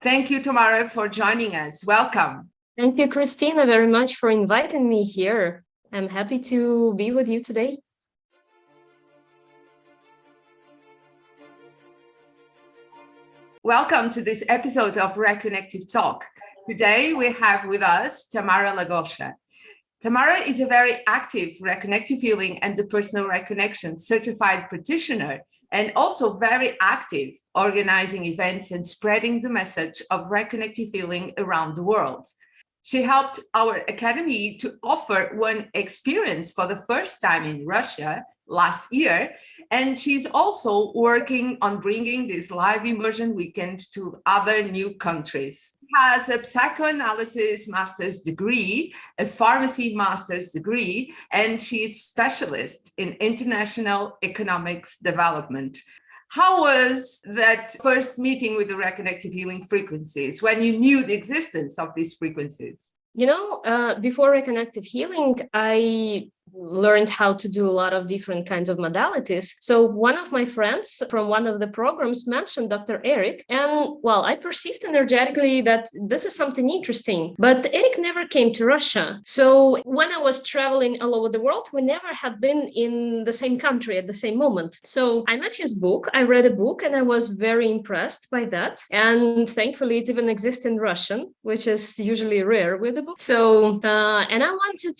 Thank you, Tamara, for joining us. Welcome. Thank you, Cristina, very much for inviting me here. I'm happy to be with you today. Welcome to this episode of Reconnective Talk. Today we have with us Tamara Lagosha. Tamara is a very active Reconnective Healing and the Personal Reconnection certified practitioner, and also very active organizing events and spreading the message of Reconnective Healing around the world. She helped our academy to offer one experience for the first time in Russia last year, and she's also working on bringing this live immersion weekend to other new countries. She has a psychoanalysis master's degree, a pharmacy master's degree, and she's specialist in international economics development. How was that first meeting with the Reconnective Healing frequencies when you knew the existence of these frequencies? Before Reconnective Healing, I learned how to do a lot of different kinds of modalities. So one of my friends from one of the programs mentioned Dr. Eric, and well, I perceived energetically that this is something interesting, but Eric never came to Russia. So when I was traveling all over the world, we never had been in the same country at the same moment. So I met his book, I read a book, and I was very impressed by that. And thankfully it even exists in Russian, which is usually rare with a book. So, and I wanted,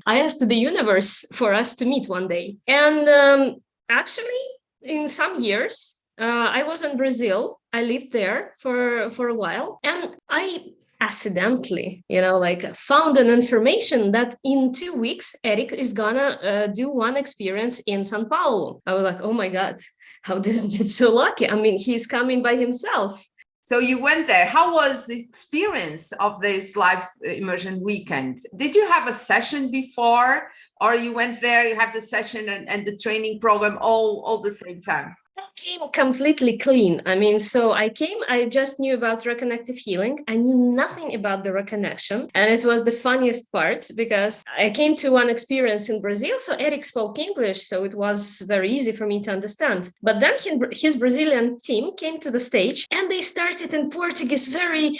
I asked the universe for us to meet one day. And actually, in some years, I was in Brazil. I lived there for a while, and I accidentally, found an information that in 2 weeks, Eric is gonna do one experience in Sao Paulo. I was like, oh my God, how did I get so lucky? I mean, he's coming by himself. So you went there. How was the experience of this live immersion weekend? Did you have a session before, or you went there, you have the session and the training program all the same time? I came completely clean. I just knew about reconnective healing. I knew nothing about the reconnection. And it was the funniest part because I came to one experience in Brazil. So Eric spoke English. So it was very easy for me to understand. But then his Brazilian team came to the stage and they started in Portuguese very,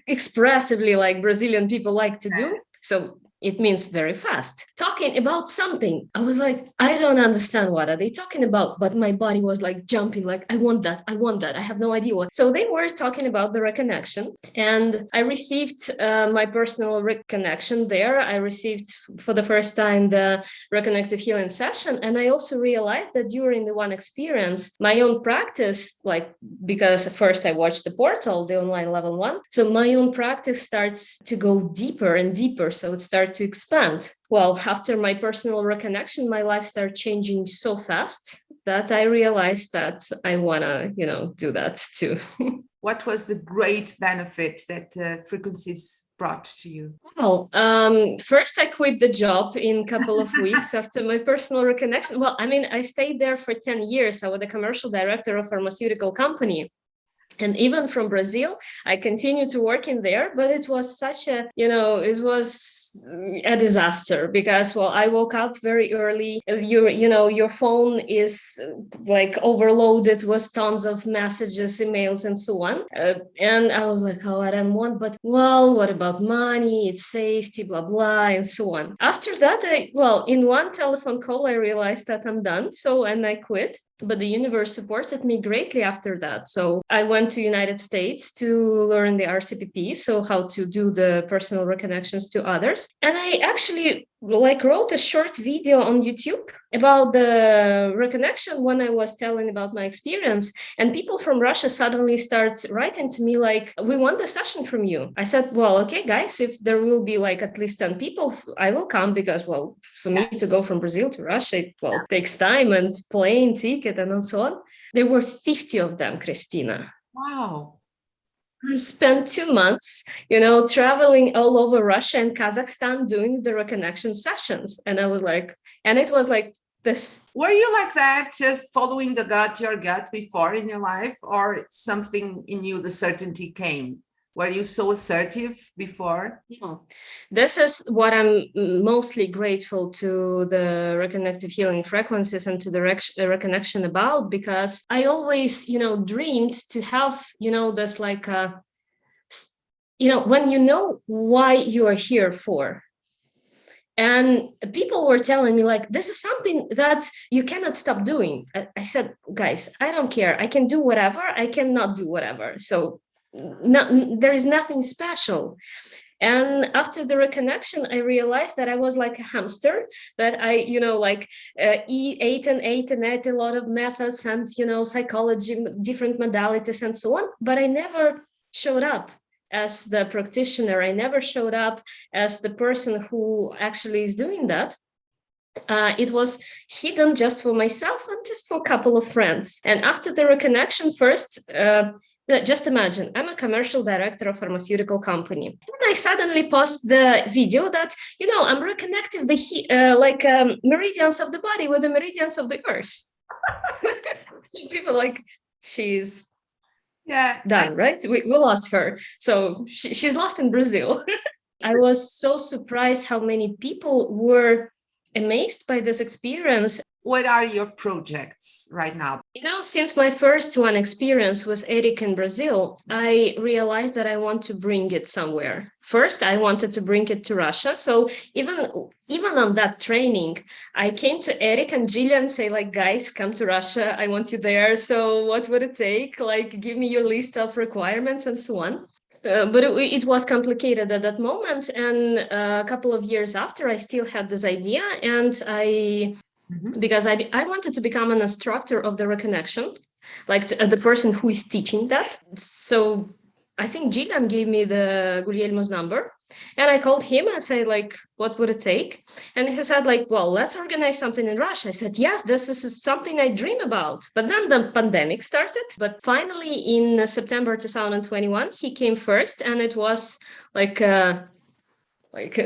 expressively, like Brazilian people like to do. So it means very fast, talking about something. I was like, I don't understand what are they talking about, but my body was like jumping, like, I want that, I have no idea what. So they were talking about the reconnection, and I received my personal reconnection there. I received for the first time the reconnective healing session, and I also realized that during the one experience, my own practice, because first I watched the portal, the online level 1, so my own practice starts to go deeper and deeper. So it starts to expand. Well, after my personal reconnection, my life started changing so fast that I realized that I want to, do that too. What was the great benefit that frequencies brought to you? Well, first I quit the job in a couple of weeks after my personal reconnection. Well, I stayed there for 10 years. I was the commercial director of a pharmaceutical company. And even from Brazil, I continued to work in there, but it was such a, it was a disaster because, well, I woke up very early. Your phone is like overloaded with tons of messages, emails, and so on. And I was like, oh, I don't want, but well, what about money? It's safety, blah, blah, and so on. After that, in one telephone call, I realized that I'm done. So, and I quit. But the universe supported me greatly after that. So I went to United States to learn the RCPP, so how to do the personal reconnections to others. And I actually wrote a short video on YouTube about the reconnection when I was telling about my experience. And people from Russia suddenly start writing to me like, we want the session from you. I said, well, okay, guys, if there will be at least 10 people, I will come because, well, for me to go from Brazil to Russia, it takes time and plane ticket and so on. There were 50 of them, Cristina. Wow. I spent 2 months, traveling all over Russia and Kazakhstan doing the reconnection sessions. And I was like, and it was like this. Were you like that, just following your gut before in your life, or something in you, the certainty came? Were you so assertive before? No. This is what I'm mostly grateful to the Reconnective Healing frequencies and to the reconnection about, because I always, dreamed to have, this like, when you know why you are here for. And people were telling me like, this is something that you cannot stop doing. I said, guys, I don't care. I can do whatever. I cannot do whatever. So there is nothing special. And after the reconnection, I realized that I was like a hamster, that I, ate and ate a lot of methods and, psychology, different modalities and so on. But I never showed up as the practitioner. I never showed up as the person who actually is doing that. It was hidden just for myself and just for a couple of friends. And after the reconnection first, just imagine, I'm a commercial director of a pharmaceutical company. And I suddenly post the video that, I'm reconnecting the meridians of the body with the meridians of the earth. People like, she's done, right? We lost her. So she's lost in Brazil. I was so surprised how many people were amazed by this experience. What are your projects right now? Since my first one experience was Eric in Brazil, I realized that I want to bring it somewhere. First, I wanted to bring it to Russia. So even on that training, I came to Eric and Jillian and say like, guys, come to Russia. I want you there. So what would it take? Like, give me your list of requirements and so on. But it was complicated at that moment. And a couple of years after, I still had this idea. And because I wanted to become an instructor of the reconnection, like the person who is teaching that. So I think Jillian gave me the Guglielmo's number, and I called him and said like, what would it take? And he said like, well, let's organize something in Russia. I said, yes, this is something I dream about. But then the pandemic started. But finally in September 2021, he came first, and it was like a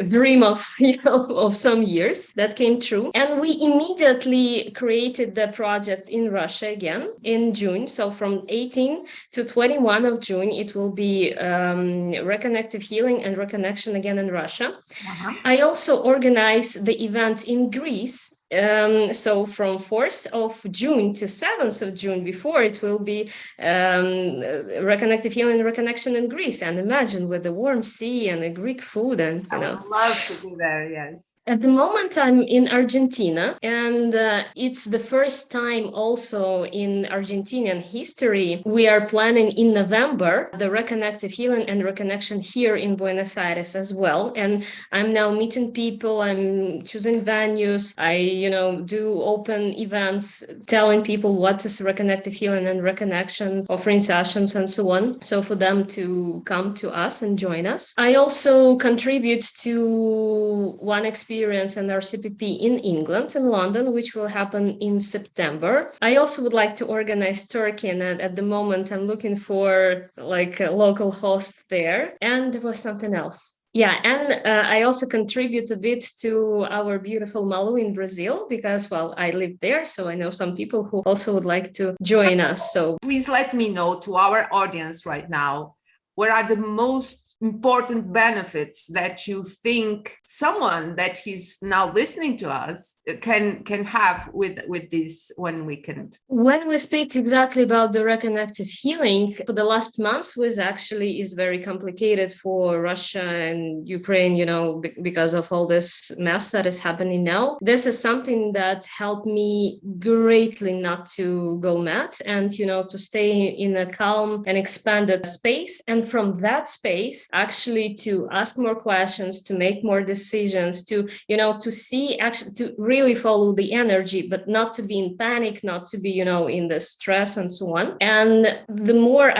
dream of of some years that came true. And we immediately created the project in Russia again in June. So from 18 to 21 of June, it will be Reconnective Healing and Reconnection again in Russia. I also organized the event in Greece. So from 4th of June to 7th of June, before it will be Reconnective Healing and Reconnection in Greece. And imagine with the warm sea and the Greek food, and I would love to be there, yes. At the moment, I'm in Argentina, and it's the first time also in Argentinian history. We are planning in November the Reconnective Healing and Reconnection here in Buenos Aires as well. And I'm now meeting people, I'm choosing venues, I do open events, telling people what is Reconnective Healing and Reconnection, offering sessions and so on. So for them to come to us and join us. I also contribute to one experience in RCPP in England, in London, which will happen in September. I also would like to organize Turkey, and at the moment I'm looking for like a local host there. And there was something else. Yeah, and I also contribute a bit to our beautiful Malu in Brazil because, well, I live there, so I know some people who also would like to join us. So please let me know, to our audience right now, what are the most important benefits that you think someone that is now listening to us can have with this 1 weekend? When we speak exactly about the reconnective healing, for the last months was actually is very complicated for Russia and Ukraine, because of all this mess that is happening now. This is something that helped me greatly not to go mad and, to stay in a calm and expanded space. And from that space, actually to ask more questions, to make more decisions, to see, actually, to really follow the energy, but not to be in panic, not to be, in the stress and so on. And the more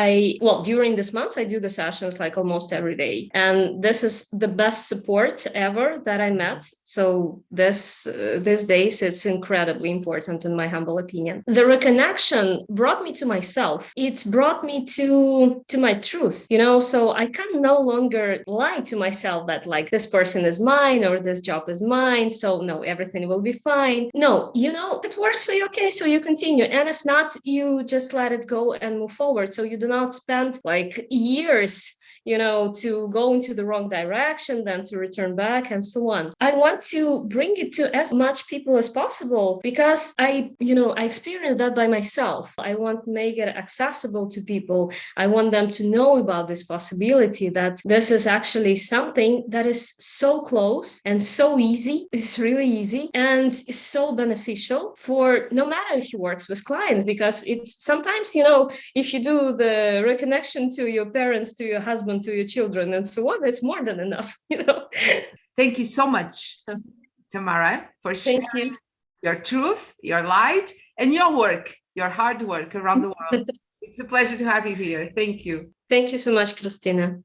during this month, I do the sessions like almost every day. And this is the best support ever that I met. So these days, it's incredibly important in my humble opinion. The reconnection brought me to myself. It brought me to my truth, so I can no longer lie to myself that like this person is mine or this job is mine. So no, everything will be fine. No, it works for you. Okay. So you continue. And if not, you just let it go and move forward. So you do not spend like years to go into the wrong direction, then to return back and so on. I want to bring it to as much people as possible because I experienced that by myself. I want to make it accessible to people. I want them to know about this possibility that this is actually something that is so close and so easy. It's really easy and is so beneficial for no matter if you works with clients, because it's sometimes, if you do the reconnection to your parents, to your husband, to your children, and so on, it's more than enough. Thank you so much, Tamara, for sharing your truth, your light, and your work, your hard work around the world. It's a pleasure to have you here. Thank you. Thank you so much, Cristina.